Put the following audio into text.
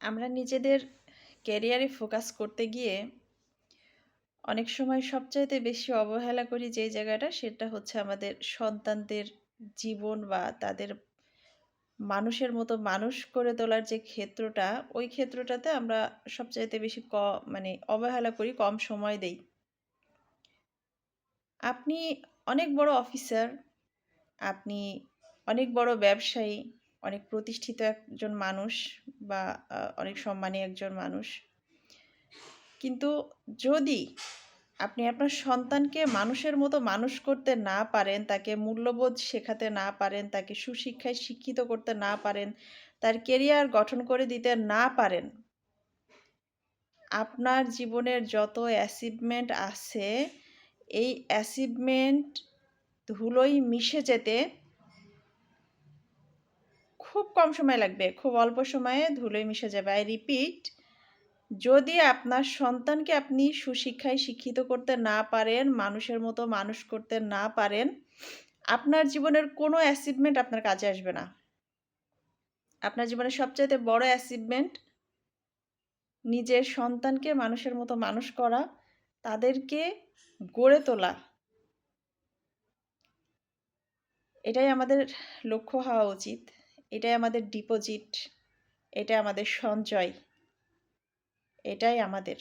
আমরা নিজেদের ক্যারিয়ারে ফোকাস করতে গিয়ে অনেক সময় সবচাইতে বেশি অবহেলা করি যেই জায়গাটা সেটা হচ্ছে আমাদের সন্তানদের জীবন বা তাদের মানুষের মতো মানুষ করে তোলার যে ক্ষেত্রটা ওই ক্ষেত্রটাতে আমরা সবচাইতে বেশি মানে অবহেলা করি, কম সময় দেই। আপনি অনেক বড় অফিসার, আপনি অনেক বড় ব্যবসায়ী, অনেক প্রতিষ্ঠিত একজন মানুষ বা অনেক সম্মানী একজন মানুষ। কিন্তু যদি আপনি আপনার সন্তানকে মানুষের মতো মানুষ করতে না পারেন, তাকে মূল্যবোধ শেখাতে না পারেন, তাকে সুশিক্ষায় শিক্ষিত করতে না পারেন, তার কেরিয়ার গঠন করে দিতে না পারেন, আপনার জীবনের যত অ্যাচিভমেন্ট আছে এই অ্যাচিভমেন্ট ধুলোয় মিশে যেতে খুব কম সময় লাগবে, খুব অল্প সময়ে ধুলোয় মিশে যাবে। আই রিপিট, যদি আপনার সন্তানকে আপনি সুশিক্ষায় শিক্ষিত করতে না পারেন, মানুষের মতো মানুষ করতে না পারেন, আপনার জীবনের কোনো অ্যাচিভমেন্ট আপনার কাজে আসবে না। আপনার জীবনের সবচাইতে বড় অ্যাচিভমেন্ট নিজের সন্তানকে মানুষের মতো মানুষ করা, তাদেরকে গড়ে তোলা। এটাই আমাদের লক্ষ্য হওয়া উচিত। এটাই আমাদের ডিপোজিট, এটাই আমাদের সঞ্চয়, এটাই আমাদের